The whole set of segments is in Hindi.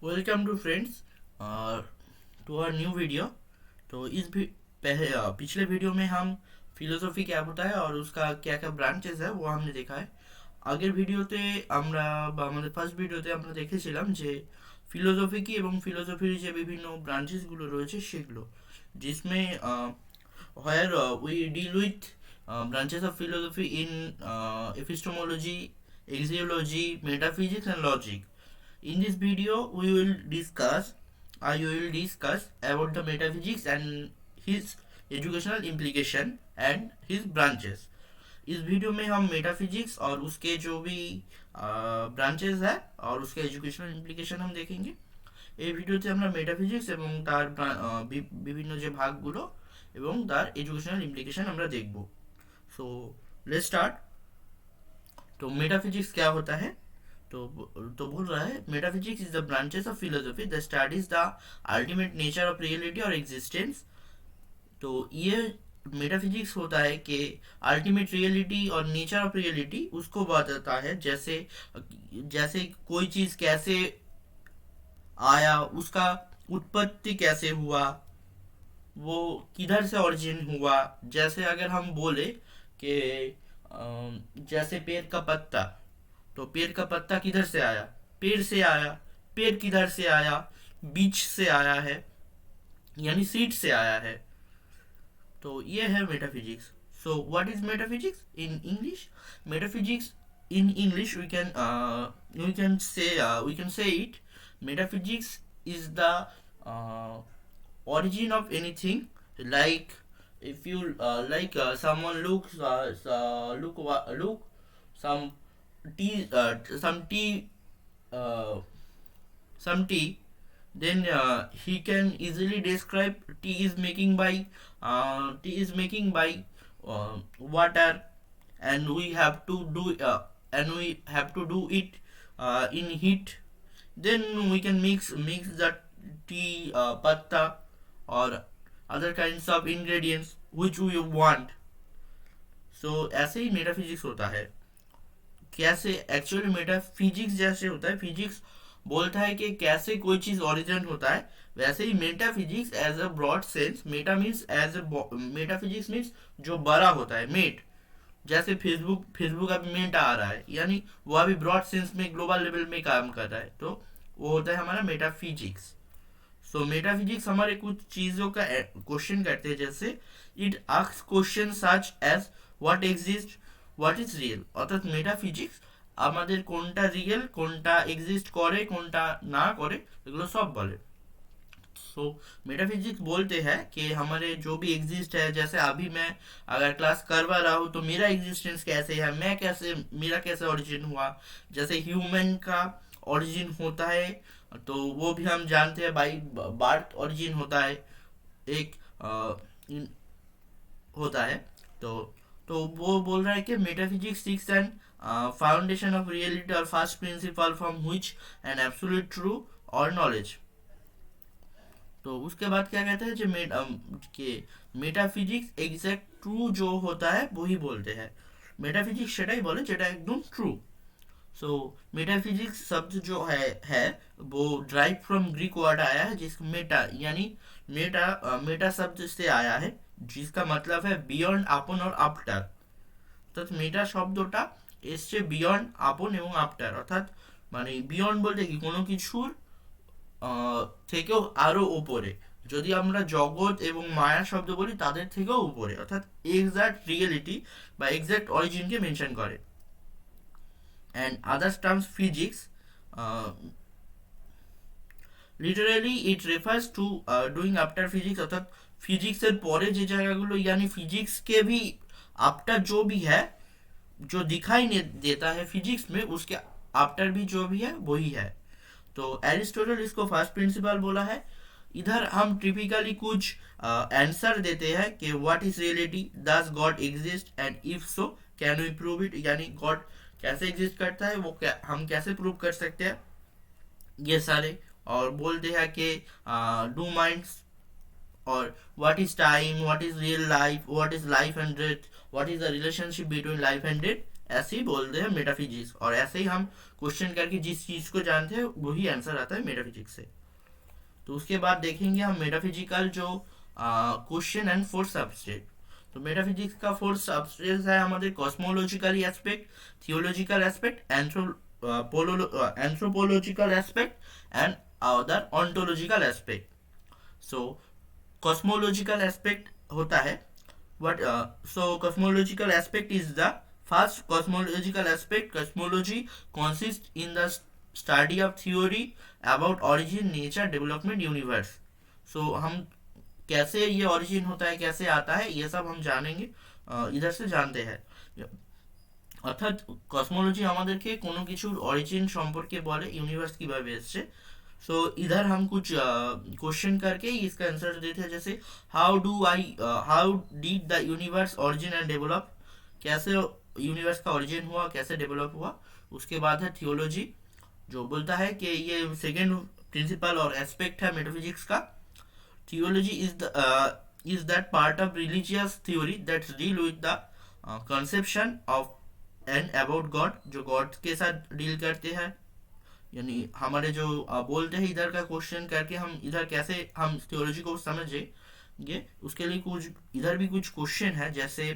Welcome to friends to our new video. तो पिछले वीडियो में हम फिलोसफी क्या होता है और उसका क्या क्या ব্রাঞ্চেস है वो हमने देखा है। আগের ভিডিওতে আমরা বা আমাদের ফার্স্ট ভিডিওতে আমরা দেখেছিলাম যে ফিলোসফি কি এবং ফিলোসফির যে বিভিন্ন ব্রাঞ্চেসগুলো রয়েছে সেগুলো, जिसमें where we deal with branches of philosophy in epistemology, axiology, metaphysics and logic. In this video, I will discuss about the metaphysics and his educational implication and his branches. इस वीडियो में हम मेटाफिजिक्स और उसके जो भी ব্রাঞ্চেস है और उसके एजुकेशनल ইমপ্লিকেশন हम देखेंगे। এই ভিডিওতে আমরা মেটাফিজিক্স এবং তার বিভিন্ন যে ভাগগুলো এবং তার এডুকেশনাল ইমপ্লিকেশন আমরা দেখব। So let's start. तो मेटाफिजिक्स क्या होता है? तो बोल रहा है metaphysics is the branches of philosophy the studies the ultimate nature of reality और एग्जिस्टेंस। तो ये मेटाफिजिक्स होता है कि अल्टीमेट रियलिटी और नेचर ऑफ रियलिटी उसको बताता है, जैसे जैसे कोई चीज़ कैसे आया, उसका उत्पत्ति कैसे हुआ, वो किधर से ओरिजिन हुआ। जैसे अगर हम बोले कि जैसे पेड़ का पत्ता, तो पेड़ का पत्ता किधर से आया? पेड़ से आया। पेड़ किधर से आया? बीज से आया है, यानी सीड से आया है। तो ये है metaphysics. So what is metaphysics in English? Metaphysics in English we can say it. Metaphysics is the uh, origin of anything. Like if you someone look some tea uh, some tea, then he can easily describe tea is making by water, and we have to do it in heat. Then we can mix that tea patta or other kinds of ingredients which we want. So ऐसे ही मेटाफिजिक्स होता है। कैसे एक्चुअली मेटाफिजिक्स जैसे होता है, फिजिक्स बोलता है कि कैसे कोई चीज ओरिजिन होता है, वैसे ही metaphysics as a broad sense, metaphysics means जो बड़ा होता है, मेट। जैसे फेसबुक अभी मेटा आ रहा है, यानी वो अभी ब्रॉड सेंस में ग्लोबल लेवल में काम कर रहा है, तो वो होता है हमारा मेटाफिजिक्स। सो मेटाफिजिक्स हमारे कुछ चीजों का क्वेश्चन करते हैं, जैसे it asks question such as what exist, what is real. অর্থাৎ মেটাফিজিক্স আমাদের কোনটা রিয়েল, কোনটা এক্সিস্ট করে, কোনটা না করে, এগুলো सब বলে। सो मेटाफिजिक्स बोलते हैं कि हमारे जो भी एग्जिस्ट है, जैसे अभी मैं अगर क्लास करवा रहा हूँ तो मेरा एग्जिस्टेंस कैसे है, मेरा कैसे ओरिजिन हुआ। जैसे ह्यूमन का ओरिजिन होता है, तो वो भी हम जानते हैं बाई बर्थ ओरिजिन होता है, एक होता है। तो वो बोल रहा है कि metaphysics seeks and foundation of reality और first principle from which an absolute true और नॉलेज। तो उसके बाद क्या कहते हैं कि मेटाफिजिक्स एग्जैक्ट ट्रू जो होता है वही बोलते हैं। मेटाफिजिक्स সেটাই বলে যেটা একদম ट्रू। सो मेटाफिजिक्स शब्द जो है वो ड्राइव फ्रॉम ग्रीक वर्ड आया है, जिसका मेटा यानी मेटा शब्द से आया है, जिसका मतलब है बियॉन्ड, আপন और आफ्टर। অর্থাৎ মেটা শব্দটা এসছে বিয়ন্ড, আপন এবং আফটার। অর্থাৎ মানে বিয়ন্ড বলতে কি কোনো কিছুর থেকেও আরো উপরে। যদি আমরা জগৎ এবং মায়া শব্দ বলি, তাদের থেকেও উপরে, অর্থাৎ এক্সাক্ট রিয়েলিটি বা এক্সাক্ট অরিজিনকে মেনশন করে। And others terms physics literally it refers to doing after physics. অর্থাৎ फिजिक्सের পরে যে জায়গাগুলো, यानी फिजिक्स के भी आफ्टर जो भी है, जो दिखाई नहीं देता है फिजिक्स में, उसके आफ्टर भी जो भी है वही है। तो एरिस्टोटल इसको फर्स्ट प्रिंसिपल बोला है। इधर हम टिपिकली कुछ आंसर देते हैं कि what is reality, does God exist and if so can we prove it. यानी गॉड कैसे एग्जिस्ट करता है, वो हम कैसे प्रूव कर सकते हैं, ये सारे। और बोलते हैं कि डू माइंड्स, और what is time, what is real life, what is life and death, what is the relationship between life and death, ऐसे ही बोलते हैं मेटाफिजिक्स, और ऐसे ही हम क्वेश्चन करके जिस चीज़ को जानते हैं वही आंसर आता है मेटाफिजिक्स से। तो उसके बाद देखेंगे हम मेटाफिजिकल जो क्वेश्चन एंड फोर्थ सब्जेक्ट। तो मेटाफिजिक्स का फोर्थ सब्जेक्ट है हमारे cosmological aspect, theological aspect, anthropological aspect and other ontological aspect. So cosmological aspect होता है what so cosmological aspect is the first cosmological aspect. Cosmology consists in the study of theory about origin, nature, development, universe. So हम कैसे ये origin होता है, कैसे आता है, ये सब हम जानेंगे, इधर से जानते हैं। অর্থাৎ কসমোলজি আমাদেরকে কোনো কিছুর অরিজিন সম্পর্কে বলে, यूनिवर्स কিভাবে এসছে। सो इधर हम कुछ क्वेश्चन करके इसका आंसर देते हैं, जैसे how did the universe origin and develop, कैसे यूनिवर्स का ओरिजिन हुआ, कैसे डेवलप हुआ। उसके बाद है थियोलॉजी, जो बोलता है कि ये सेकेंड प्रिंसिपल और एस्पेक्ट है मेटाफिजिक्स का। Theology is that part of religious theory that's deal with the conception of and about God, जो गॉड के साथ डील करते हैं। यानी हमारे जो बोलते हैं इधर का क्वेश्चन करके हम इधर कैसे हम थियोलॉजी को समझेंगे, उसके लिए कुछ इधर भी कुछ क्वेश्चन है, जैसे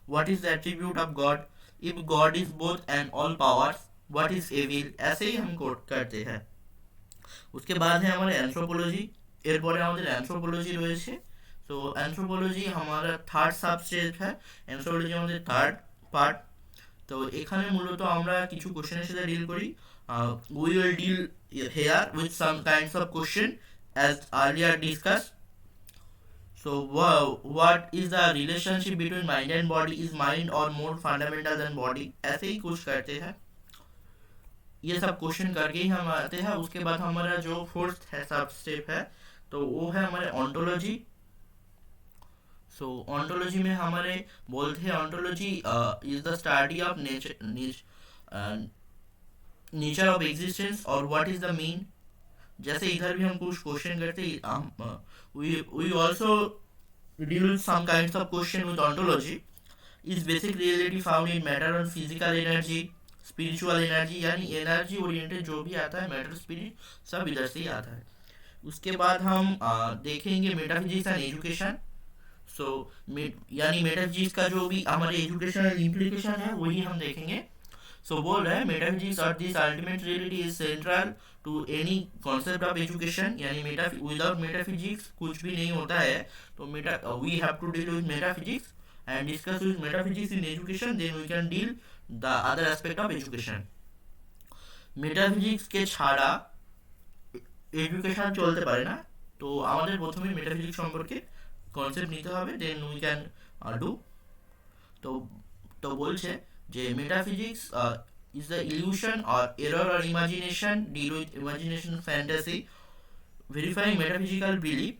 what is the attribute of God, if God is both and all powers, what is evil, ऐसे ही हम कोट करते हैं। उसके बाद है हमारे एंथ्रोपोलॉजी, এরপরে আমাদের অ্যানথ্রোপোলজি রয়েছে। তো অ্যানথ্রোপোলজি हमारा থার্ড সাবজেক্ট है, অ্যানথ্রোপোলজি আমাদের থার্ড পার্ট। তো এখানে মূলত আমরা কিছু কোশ্চেনের সাথে ডিল করি। We will deal here with some kinds of question as earlier discussed. So what is the relationship between mind and body? Is mind or more fundamental than body? ऐसे ही कुछ करते हैं, ये सब क्वेश्चन करके ही हम आते हैं। उसके बाद हमारा जो फोर्थ है सब स्टेप है, तो वो है हमारे ऑन्टोलॉजी। सो ऑन्टोलॉजी में हमारे बोलते हैं ontology is the study of nature of existence और व्हाट इज द मीन। जैसे इधर भी हम कुछ क्वेश्चन करते हैं, we also deal with some kinds of question with ontology. Is basic reality found in matter and physical energy, spiritual energy, यानी एनर्जी ओरिएंटेड जो भी आता है, मैटर स्पिरिट सब इधर से ही आता है। उसके बाद हम देखेंगे मेटाफिजिक्स एंड एजुकेशन। सो यानी मेटाफिजिक्स का जो भी हमारे एजुकेशनल इम्प्लीकेशन है वही हम देखेंगे। सो बोल रहे हैं मेटाफिजिक्स और this ultimate reality is central to any concept of education, यानी विदाउट मेटाफिजिक्स कुछ भी नहीं होता है। तो we have to deal with metaphysics and discuss with metaphysics in education, then we can deal the other aspect of education. Metaphysics কে ছাড়া এডুকেশন চলতে পারে না, তো আমাদের প্রথমে মেটাফিজিক্স সম্পর্কে কনসেপ্ট নিতে হবে, দেন উই ক্যান ডু। তো তো বলছে যে metaphysics is the illusion or error or imagination, deal with imagination, fantasy, verifying metaphysical belief,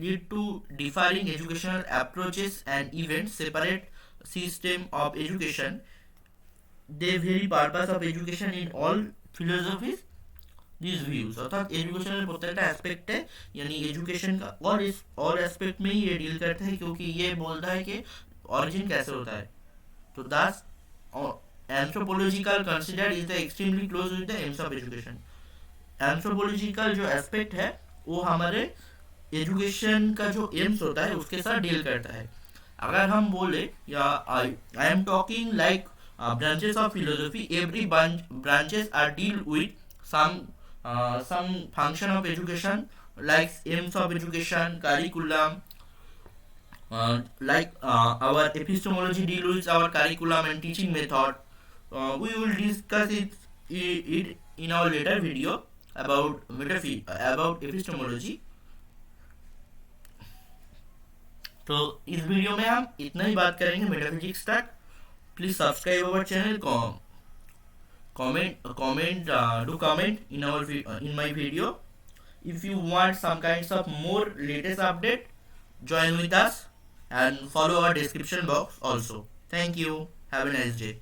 lead to differing educational approaches and events, separate system of education, they vary purpose of education in all philosophies, these views। अर्थात एजुकेशन प्रत्येक एस्पेक्ट है, यानी एजुकेशन का और एस्पेक्ट में ही ये डील करता है, क्योंकि ये बोलता है कि ऑरिजिन कैसे होता है। तो दस anthropological considered is the extremely close with the AIIMS of education. Anthropological जो एस्पेक्ट है वो हमारे एजुकेशन का जो एम्स होता है उसके साथ डील करता है। अगर हम बोले या I am talking like branches of philosophy, every branches are deal with some function of education like aims of education, curriculum, like our epistemology deal with our curriculum and teaching method. We will discuss it in our later video about epistemology. तो इस वीडियो में हम इतना ही बात करेंगे मेटाफिजिक्स तक। Please subscribe our channel, do comment in my video. If you want some kinds of more latest update, join with us and follow our description box also. Thank you. Have a nice day.